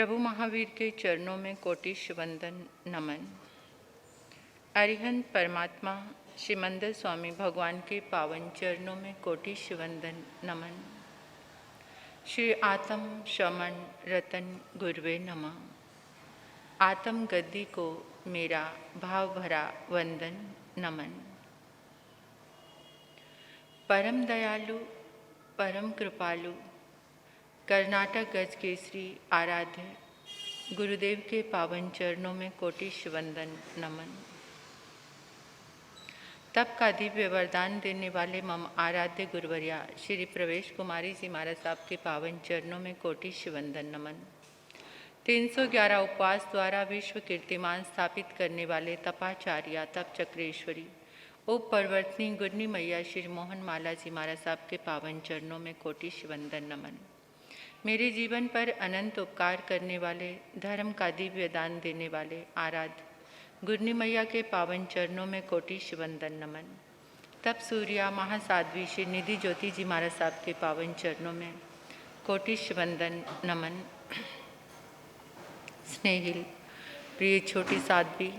प्रभु महावीर के चरणों में कोटिश वंदन नमन। अरिहंत परमात्मा श्रीमंदर स्वामी भगवान के पावन चरणों में कोटिश वंदन नमन। श्री आत्म शमन रतन गुरुवे नमः। आत्म गद्दी को मेरा भाव भरा वंदन नमन। परम दयालु परम कृपालु कर्नाटक गज केसरी आराध्य गुरुदेव के पावन चरणों में कोटिश वंदन नमन। तप का दिव्य वरदान देने वाले मम आराध्य गुरुवर्या श्री प्रवेश कुमारी जी महाराज साहब के पावन चरणों में कोटिश वंदन नमन। 311 उपवास द्वारा विश्व कीर्तिमान स्थापित करने वाले तपाचार्या तप चक्रेश्वरी उप परिवर्तनी गुरनी मैया श्री मोहन माला जी महाराज साहब के पावन चरणों में कोटिश वंदन नमन। मेरे जीवन पर अनंत उपकार करने वाले धर्म का दिव्य दान देने वाले आराध्य गुरनी मैया के पावन चरणों में कोटिश वंदन नमन। तप सूर्या महासाध्वी श्री निधि ज्योति जी महाराज साहब के पावन चरणों में कोटिश वंदन नमन। स्नेहिल प्रिय छोटी साध्वी,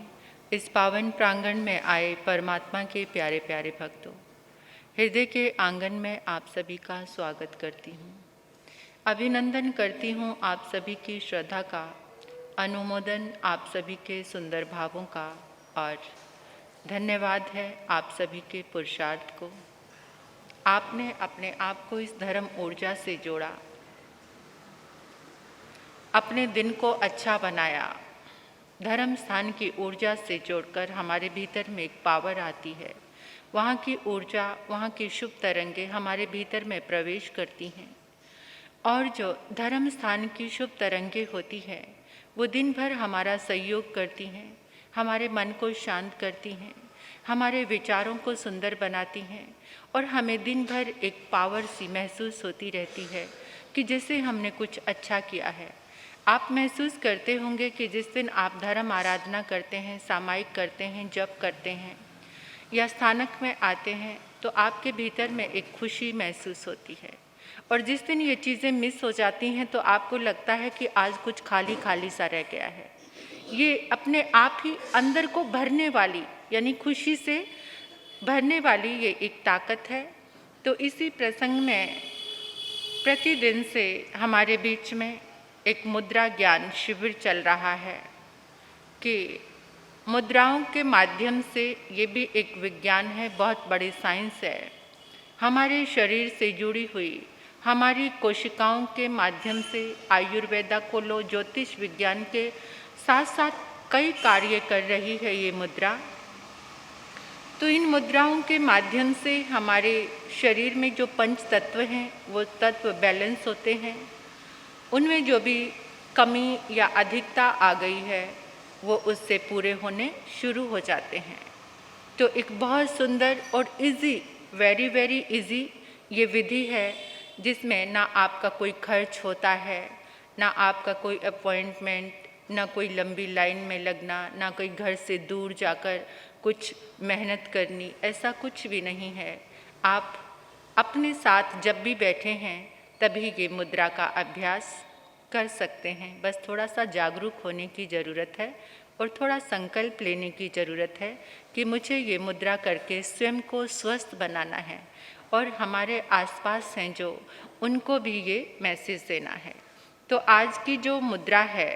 इस पावन प्रांगण में आए परमात्मा के प्यारे प्यारे भक्तों, हृदय के आंगन में आप सभी का स्वागत करती हूँ। अभिनंदन करती हूँ आप सभी की श्रद्धा का, अनुमोदन आप सभी के सुंदर भावों का, और धन्यवाद है आप सभी के पुरुषार्थ को। आपने अपने आप को इस धर्म ऊर्जा से जोड़ा, अपने दिन को अच्छा बनाया। धर्म स्थान की ऊर्जा से जोड़कर हमारे भीतर में एक पावर आती है। वहाँ की ऊर्जा, वहाँ की शुभ तरंगें हमारे भीतर में प्रवेश करती हैं, और जो धर्म स्थान की शुभ तरंगें होती हैं वो दिन भर हमारा सहयोग करती हैं, हमारे मन को शांत करती हैं, हमारे विचारों को सुंदर बनाती हैं, और हमें दिन भर एक पावर सी महसूस होती रहती है कि जैसे हमने कुछ अच्छा किया है। आप महसूस करते होंगे कि जिस दिन आप धर्म आराधना करते हैं, सामायिक करते हैं, जप करते हैं या स्थानक में आते हैं, तो आपके भीतर में एक खुशी महसूस होती है। और जिस दिन ये चीज़ें मिस हो जाती हैं तो आपको लगता है कि आज कुछ खाली खाली सा रह गया है। ये अपने आप ही अंदर को भरने वाली, यानी खुशी से भरने वाली ये एक ताकत है। तो इसी प्रसंग में प्रतिदिन से हमारे बीच में एक मुद्रा ज्ञान शिविर चल रहा है कि मुद्राओं के माध्यम से, ये भी एक विज्ञान है, बहुत बड़ी साइंस है। हमारे शरीर से जुड़ी हुई हमारी कोशिकाओं के माध्यम से आयुर्वेदा को लो, ज्योतिष विज्ञान के साथ साथ कई कार्य कर रही है ये मुद्रा। तो इन मुद्राओं के माध्यम से हमारे शरीर में जो पंच तत्व हैं वो तत्व बैलेंस होते हैं। उनमें जो भी कमी या अधिकता आ गई है वो उससे पूरे होने शुरू हो जाते हैं। तो एक बहुत सुंदर और इजी, वेरी वेरी इजी ये विधि है, जिसमें ना आपका कोई खर्च होता है, ना आपका कोई अपॉइंटमेंट, ना कोई लंबी लाइन में लगना, ना कोई घर से दूर जाकर कुछ मेहनत करनी, ऐसा कुछ भी नहीं है। आप अपने साथ जब भी बैठे हैं तभी ये मुद्रा का अभ्यास कर सकते हैं। बस थोड़ा सा जागरूक होने की ज़रूरत है और थोड़ा संकल्प लेने की ज़रूरत है कि मुझे ये मुद्रा करके स्वयं को स्वस्थ बनाना है, और हमारे आसपास हैं जो, उनको भी ये मैसेज देना है। तो आज की जो मुद्रा है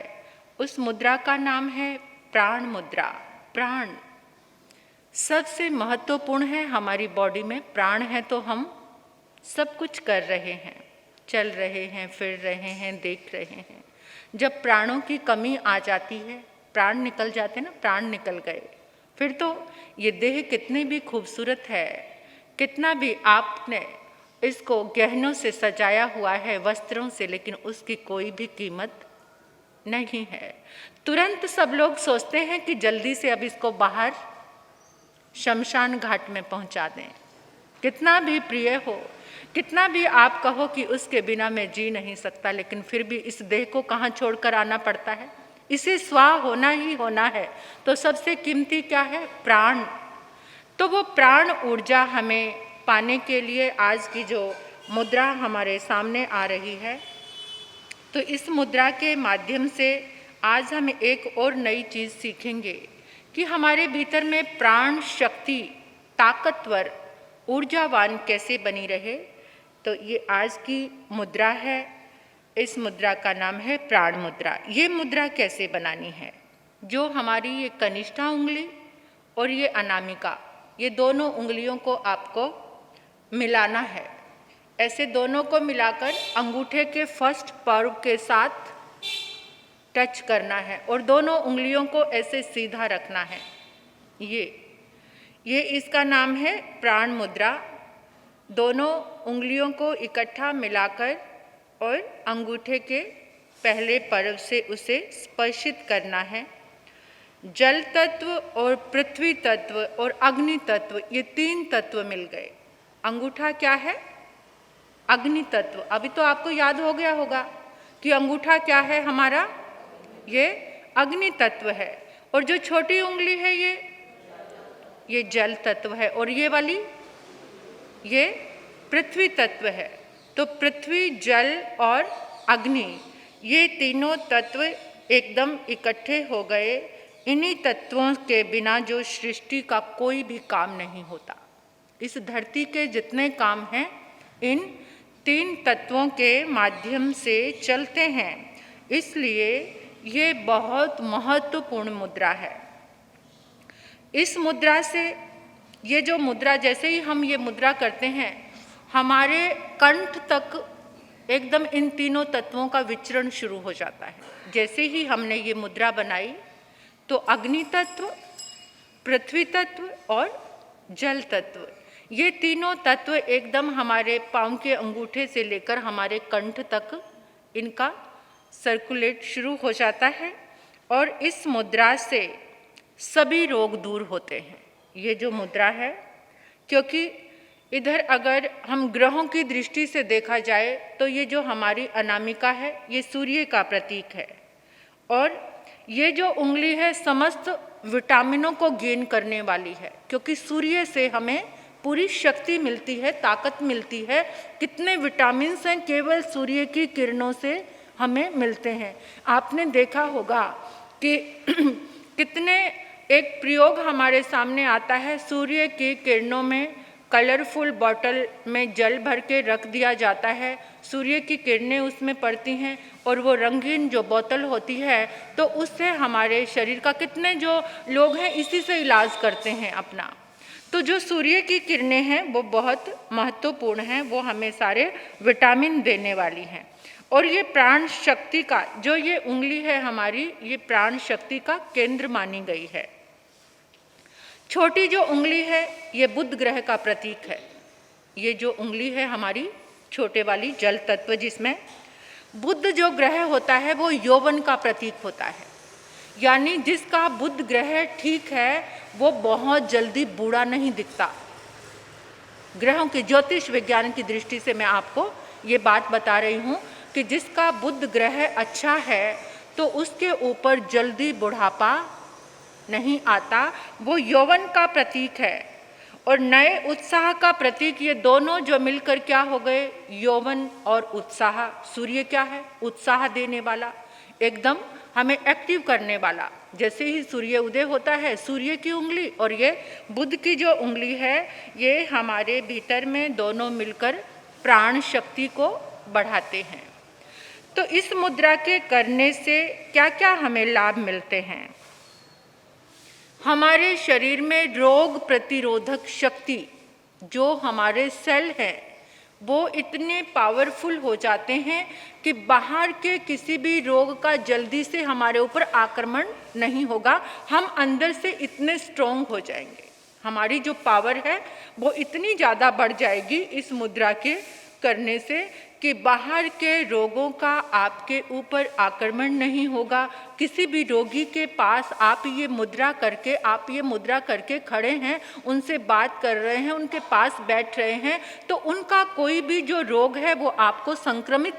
उस मुद्रा का नाम है प्राण मुद्रा। प्राण सबसे महत्वपूर्ण है हमारी बॉडी में। प्राण है तो हम सब कुछ कर रहे हैं, चल रहे हैं, फिर रहे हैं, देख रहे हैं। जब प्राणों की कमी आ जाती है, प्राण निकल जाते ना, प्राण निकल गए, फिर तो ये देह कितनी भी खूबसूरत है, कितना भी आपने इसको गहनों से सजाया हुआ है, वस्त्रों से, लेकिन उसकी कोई भी कीमत नहीं है। तुरंत सब लोग सोचते हैं कि जल्दी से अब इसको बाहर शमशान घाट में पहुंचा दें। कितना भी प्रिय हो, कितना भी आप कहो कि उसके बिना मैं जी नहीं सकता, लेकिन फिर भी इस देह को कहाँ छोड़कर आना पड़ता है? इसे स्वाह होना ही होना है। तो सबसे कीमती क्या है? प्राण। तो वो प्राण ऊर्जा हमें पाने के लिए आज की जो मुद्रा हमारे सामने आ रही है, तो इस मुद्रा के माध्यम से आज हम एक और नई चीज़ सीखेंगे कि हमारे भीतर में प्राण शक्ति ताकतवर ऊर्जावान कैसे बनी रहे। तो ये आज की मुद्रा है। इस मुद्रा का नाम है प्राण मुद्रा। ये मुद्रा कैसे बनानी है? जो हमारी ये कनिष्ठा उंगली और ये अनामिका, ये दोनों उंगलियों को आपको मिलाना है। ऐसे दोनों को मिलाकर अंगूठे के फर्स्ट पर्व के साथ टच करना है और दोनों उंगलियों को ऐसे सीधा रखना है। ये इसका नाम है प्राण मुद्रा। दोनों उंगलियों को इकट्ठा मिलाकर और अंगूठे के पहले पर्व से उसे स्पर्शित करना है। जल तत्व और पृथ्वी तत्व और अग्नि तत्व, ये 3 तत्व मिल गए। अंगूठा क्या है? अग्नि तत्व। अभी तो आपको याद हो गया होगा कि अंगूठा क्या है हमारा? ये अग्नि तत्व है। और जो छोटी उंगली है ये जल तत्व है और ये वाली ये पृथ्वी तत्व है। तो पृथ्वी, जल और अग्नि, ये तीनों तत्व एकदम इकट्ठे हो गए। इन्हीं तत्वों के बिना जो सृष्टि का कोई भी काम नहीं होता। इस धरती के जितने काम हैं इन 3 तत्वों के माध्यम से चलते हैं। इसलिए ये बहुत महत्वपूर्ण मुद्रा है। इस मुद्रा से, ये जो मुद्रा, जैसे ही हम ये मुद्रा करते हैं हमारे कंठ तक एकदम इन तीनों तत्वों का विचरण शुरू हो जाता है। जैसे ही हमने ये मुद्रा बनाई तो अग्नि तत्व, पृथ्वी तत्व और जल तत्व, ये तीनों तत्व एकदम हमारे पाँव के अंगूठे से लेकर हमारे कंठ तक इनका सर्कुलेट शुरू हो जाता है और इस मुद्रा से सभी रोग दूर होते हैं। ये जो मुद्रा है, क्योंकि इधर अगर हम ग्रहों की दृष्टि से देखा जाए तो ये जो हमारी अनामिका है ये सूर्य का प्रतीक है और ये जो उंगली है समस्त विटामिनों को गेन करने वाली है, क्योंकि सूर्य से हमें पूरी शक्ति मिलती है, ताकत मिलती है। कितने विटामिन्स हैं केवल सूर्य की किरणों से हमें मिलते हैं। आपने देखा होगा कि कितने एक प्रयोग हमारे सामने आता है, सूर्य की किरणों में कलरफुल बॉटल में जल भर के रख दिया जाता है, सूर्य की किरणें उसमें पड़ती हैं और वो रंगीन जो बोतल होती है तो उससे हमारे शरीर का, कितने जो लोग हैं इसी से इलाज करते हैं अपना। तो जो सूर्य की किरणें हैं वो बहुत महत्वपूर्ण हैं, वो हमें सारे विटामिन देने वाली हैं। और ये प्राण शक्ति का जो ये उंगली है हमारी, ये प्राण शक्ति का केंद्र मानी गई है। छोटी जो उंगली है ये बुध ग्रह का प्रतीक है। ये जो उंगली है हमारी छोटे वाली जल तत्व, जिसमें बुध जो ग्रह होता है वो यौवन का प्रतीक होता है। यानी जिसका बुध ग्रह ठीक है वो बहुत जल्दी बूढ़ा नहीं दिखता। ग्रहों के ज्योतिष विज्ञान की दृष्टि से मैं आपको ये बात बता रही हूँ कि जिसका बुध ग्रह अच्छा है तो उसके ऊपर जल्दी बुढ़ापा नहीं आता, वो यौवन का प्रतीक है। और नए उत्साह का प्रतीक, ये दोनों जो मिलकर क्या हो गए? यौवन और उत्साह। सूर्य क्या है? उत्साह देने वाला, एकदम हमें एक्टिव करने वाला। जैसे ही सूर्य उदय होता है, सूर्य की उंगली और ये बुध की जो उंगली है ये हमारे भीतर में दोनों मिलकर प्राण शक्ति को बढ़ाते हैं। तो इस मुद्रा के करने से क्या क्या हमें लाभ मिलते हैं? हमारे शरीर में रोग प्रतिरोधक शक्ति, जो हमारे सेल हैं वो इतने पावरफुल हो जाते हैं कि बाहर के किसी भी रोग का जल्दी से हमारे ऊपर आक्रमण नहीं होगा। हम अंदर से इतने स्ट्रॉन्ग हो जाएंगे, हमारी जो पावर है वो इतनी ज़्यादा बढ़ जाएगी इस मुद्रा के करने से कि बाहर के रोगों का आपके ऊपर आक्रमण नहीं होगा। किसी भी रोगी के पास आप ये मुद्रा करके खड़े हैं, उनसे बात कर रहे हैं, उनके पास बैठ रहे हैं, तो उनका कोई भी जो रोग है वो आपको संक्रमित,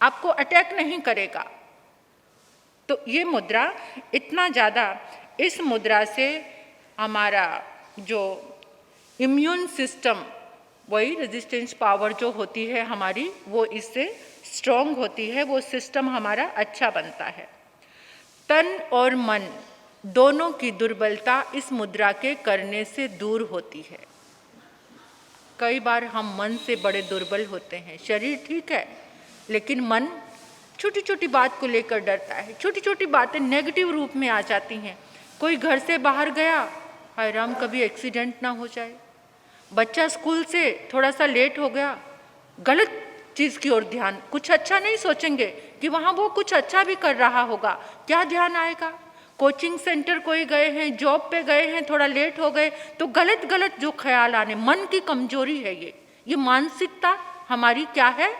आपको अटैक नहीं करेगा। तो ये मुद्रा इतना ज़्यादा, इस मुद्रा से हमारा जो इम्यून सिस्टम, वही रेजिस्टेंस पावर जो होती है हमारी, वो इससे स्ट्रॉन्ग होती है, वो सिस्टम हमारा अच्छा बनता है। तन और मन दोनों की दुर्बलता इस मुद्रा के करने से दूर होती है। कई बार हम मन से बड़े दुर्बल होते हैं, शरीर ठीक है लेकिन मन छोटी छोटी बात को लेकर डरता है, छोटी छोटी बातें नेगेटिव रूप में आ जाती हैं। कोई घर से बाहर गया, हाय राम कभी एक्सीडेंट ना हो जाए। बच्चा स्कूल से थोड़ा सा लेट हो गया, गलत चीज़ की ओर ध्यान, कुछ अच्छा नहीं सोचेंगे कि वहाँ वो कुछ अच्छा भी कर रहा होगा, क्या ध्यान आएगा। कोचिंग सेंटर कोई गए हैं, जॉब पे गए हैं, थोड़ा लेट हो गए तो गलत गलत जो ख्याल आने, मन की कमजोरी है ये मानसिकता हमारी क्या है,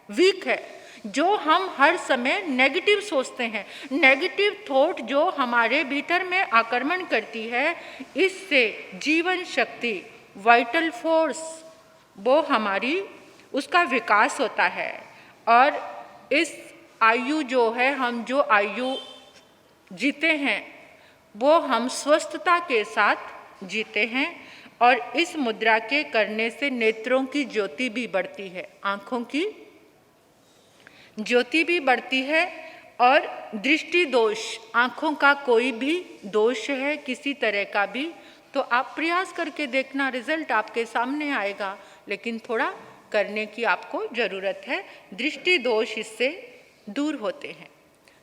वीक है। जो हम हर समय नेगेटिव सोचते हैं, नेगेटिव थॉट जो हमारे भीतर में आक्रमण करती है, इससे जीवन शक्ति, वाइटल फोर्स, वो हमारी उसका विकास होता है। और इस आयु जो है, हम जो आयु जीते हैं वो हम स्वस्थता के साथ जीते हैं। और इस मुद्रा के करने से नेत्रों की ज्योति भी बढ़ती है, आँखों की ज्योति भी बढ़ती है। और दृष्टि दोष, आँखों का कोई भी दोष है किसी तरह का भी, तो आप प्रयास करके देखना, रिजल्ट आपके सामने आएगा, लेकिन थोड़ा करने की आपको ज़रूरत है। दृष्टि दोष इससे दूर होते हैं।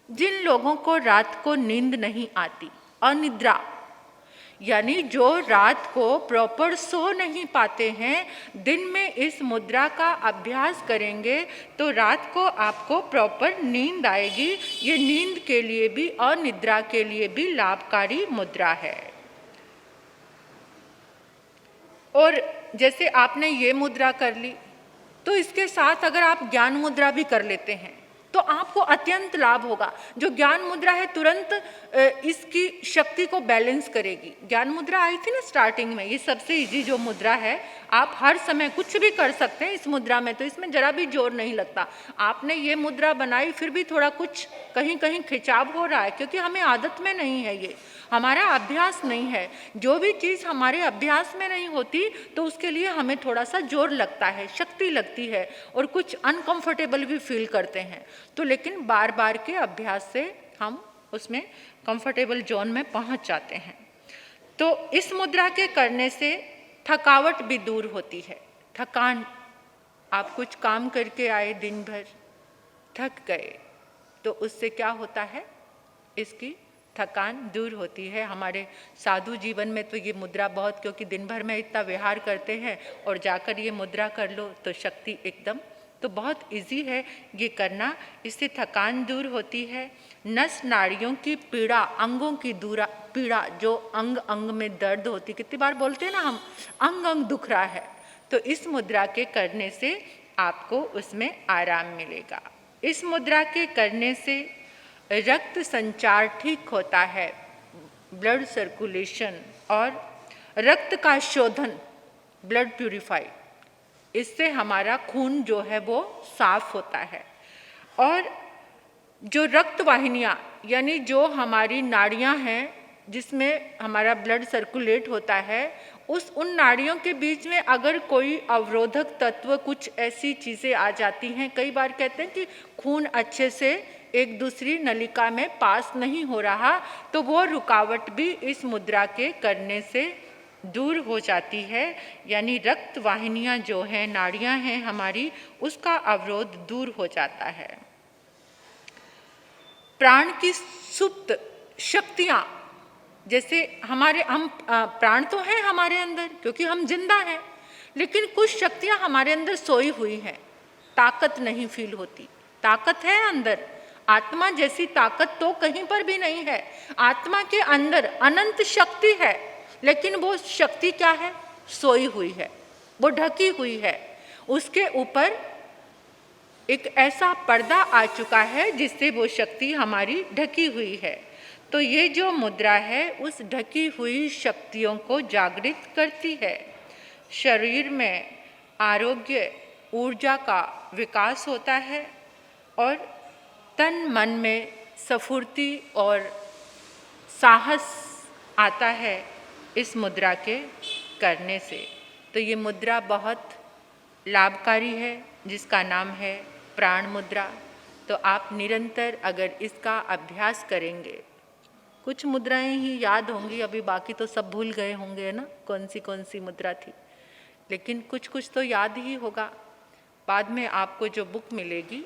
जिन लोगों को रात को नींद नहीं आती, अनिद्रा, यानी जो रात को प्रॉपर सो नहीं पाते हैं, दिन में इस मुद्रा का अभ्यास करेंगे तो रात को आपको प्रॉपर नींद आएगी। ये नींद के लिए भी और निद्रा के लिए भी लाभकारी मुद्रा है। और जैसे आपने ये मुद्रा कर ली, तो इसके साथ अगर आप ज्ञान मुद्रा भी कर लेते हैं तो आपको अत्यंत लाभ होगा। जो ज्ञान मुद्रा है तुरंत इसकी शक्ति को बैलेंस करेगी। ज्ञान मुद्रा आई थी ना स्टार्टिंग में, ये सबसे इजी जो मुद्रा है, आप हर समय कुछ भी कर सकते हैं इस मुद्रा में, तो इसमें जरा भी जोर नहीं लगता। आपने ये मुद्रा बनाई फिर भी थोड़ा कुछ कहीं कहीं खिंचाव हो रहा है, क्योंकि हमें आदत में नहीं है, ये हमारा अभ्यास नहीं है। जो भी चीज़ हमारे अभ्यास में नहीं होती तो उसके लिए हमें थोड़ा सा जोर लगता है, शक्ति लगती है और कुछ अनकंफर्टेबल भी फील करते हैं। तो लेकिन बार बार के अभ्यास से हम उसमें कंफर्टेबल जोन में पहुंच जाते हैं। तो इस मुद्रा के करने से थकावट भी दूर होती है। थकान, आप कुछ काम करके आए, दिन भर थक गए, तो उससे क्या होता है, इसकी थकान दूर होती है। हमारे साधु जीवन में तो ये मुद्रा बहुत, क्योंकि दिन भर में इतना विहार करते हैं और जाकर ये मुद्रा कर लो तो शक्ति एकदम, तो बहुत इजी है ये करना। इससे थकान दूर होती है। नस नाड़ियों की पीड़ा, अंगों की पीड़ा, जो अंग अंग में दर्द होती, कितनी बार बोलते हैं ना हम, अंग अंग दुख रहा है, तो इस मुद्रा के करने से आपको उसमें आराम मिलेगा। इस मुद्रा के करने से रक्त संचार ठीक होता है, ब्लड सर्कुलेशन और रक्त का शोधन, ब्लड प्यूरिफाई, इससे हमारा खून जो है वो साफ होता है। और जो रक्त वाहिनियाँ, यानी जो हमारी नाड़ियाँ हैं जिसमें हमारा ब्लड सर्कुलेट होता है, उन नाड़ियों के बीच में अगर कोई अवरोधक तत्व, कुछ ऐसी चीज़ें आ जाती हैं, कई बार कहते हैं कि खून अच्छे से एक दूसरी नलिका में पास नहीं हो रहा, तो वो रुकावट भी इस मुद्रा के करने से दूर हो जाती है। यानी रक्त वाहिनियाँ जो हैं, नाड़ियाँ हैं हमारी, उसका अवरोध दूर हो जाता है। प्राण की सुप्त शक्तियाँ, जैसे हम प्राण तो हैं हमारे अंदर क्योंकि हम जिंदा हैं, लेकिन कुछ शक्तियाँ हमारे अंदर सोई हुई हैं, ताकत नहीं फील होती। ताकत है अंदर, आत्मा जैसी ताकत तो कहीं पर भी नहीं है। आत्मा के अंदर अनंत शक्ति है, लेकिन वो शक्ति क्या है, सोई हुई है, वो ढकी हुई है। उसके ऊपर एक ऐसा पर्दा आ चुका है जिससे वो शक्ति हमारी ढकी हुई है। तो ये जो मुद्रा है उस ढकी हुई शक्तियों को जागृत करती है। शरीर में आरोग्य, ऊर्जा का विकास होता है और तन मन में स्फूर्ति और साहस आता है इस मुद्रा के करने से। तो ये मुद्रा बहुत लाभकारी है जिसका नाम है प्राण मुद्रा। तो आप निरंतर अगर इसका अभ्यास करेंगे, कुछ मुद्राएं ही याद होंगी, अभी बाकी तो सब भूल गए होंगे ना कौन सी मुद्रा थी, लेकिन कुछ कुछ तो याद ही होगा। बाद में आपको जो बुक मिलेगी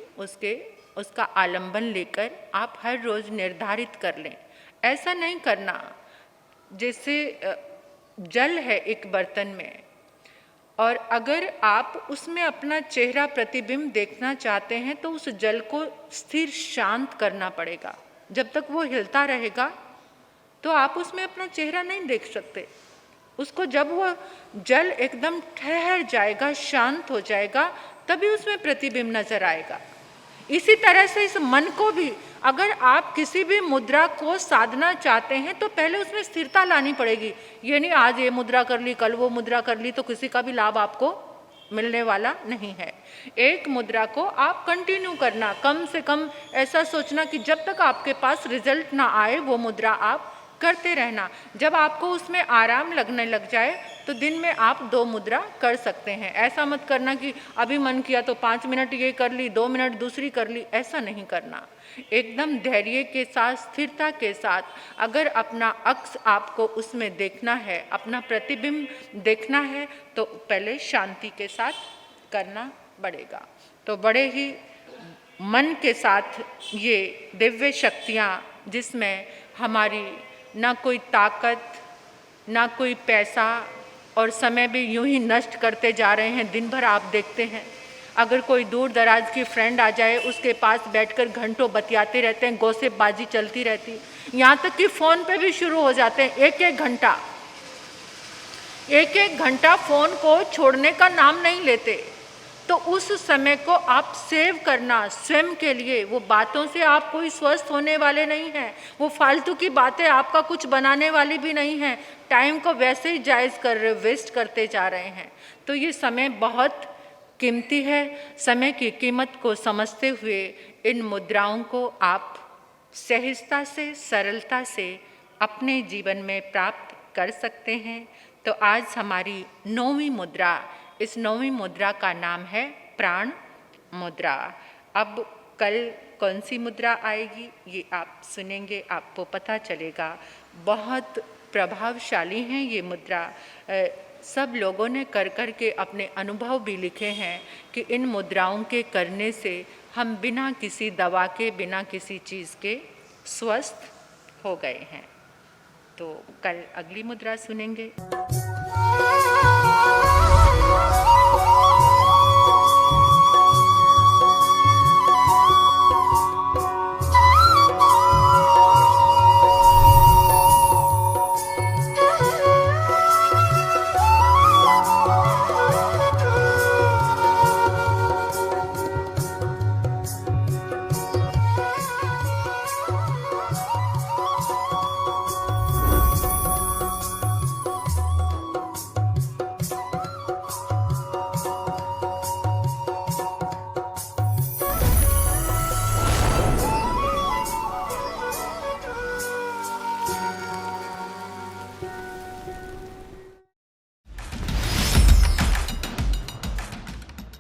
उसका आलंबन लेकर आप हर रोज़ निर्धारित कर लें। ऐसा नहीं करना जैसे जल है एक बर्तन में, और अगर आप उसमें अपना चेहरा प्रतिबिंब देखना चाहते हैं तो उस जल को स्थिर शांत करना पड़ेगा। जब तक वो हिलता रहेगा तो आप उसमें अपना चेहरा नहीं देख सकते। उसको जब वो जल एकदम ठहर जाएगा, शांत हो जाएगा, तभी उसमें प्रतिबिंब नजर आएगा। इसी तरह से इस मन को भी, अगर आप किसी भी मुद्रा को साधना चाहते हैं तो पहले उसमें स्थिरता लानी पड़ेगी। ये नहीं आज ये मुद्रा कर ली, कल वो मुद्रा कर ली, तो किसी का भी लाभ आपको मिलने वाला नहीं है। एक मुद्रा को आप कंटिन्यू करना, कम से कम ऐसा सोचना कि जब तक आपके पास रिजल्ट ना आए वो मुद्रा आप करते रहना। जब आपको उसमें आराम लगने लग जाए तो दिन में आप 2 मुद्रा कर सकते हैं। ऐसा मत करना कि अभी मन किया तो 5 मिनट ये कर ली, 2 मिनट दूसरी कर ली, ऐसा नहीं करना। एकदम धैर्य के साथ, स्थिरता के साथ, अगर अपना अक्स आपको उसमें देखना है, अपना प्रतिबिंब देखना है, तो पहले शांति के साथ करना पड़ेगा। तो बड़े ही मन के साथ ये दिव्य शक्तियाँ, जिसमें हमारी ना कोई ताकत, ना कोई पैसा, और समय भी यूं ही नष्ट करते जा रहे हैं। दिन भर आप देखते हैं, अगर कोई दूर दराज की फ्रेंड आ जाए, उसके पास बैठकर घंटों बतियाते रहते हैं, गॉसिपबाजी चलती रहती, यहाँ तक कि फ़ोन पे भी शुरू हो जाते हैं। एक एक घंटा फ़ोन को छोड़ने का नाम नहीं लेते। तो उस समय को आप सेव करना स्वयं के लिए। वो बातों से आप कोई स्वस्थ होने वाले नहीं हैं, वो फालतू की बातें आपका कुछ बनाने वाली भी नहीं हैं। टाइम को वैसे ही जायज़ कर रहे, वेस्ट करते जा रहे हैं। तो ये समय बहुत कीमती है। समय की कीमत को समझते हुए इन मुद्राओं को आप सहजता से, सरलता से अपने जीवन में प्राप्त कर सकते हैं। तो आज हमारी 9वीं मुद्रा, इस 9वीं मुद्रा का नाम है प्राण मुद्रा। अब कल कौन सी मुद्रा आएगी ये आप सुनेंगे, आपको पता चलेगा। बहुत प्रभावशाली हैं ये मुद्रा। सब लोगों ने कर के अपने अनुभव भी लिखे हैं कि इन मुद्राओं के करने से हम बिना किसी दवा के, बिना किसी चीज़ के स्वस्थ हो गए हैं। तो कल अगली मुद्रा सुनेंगे।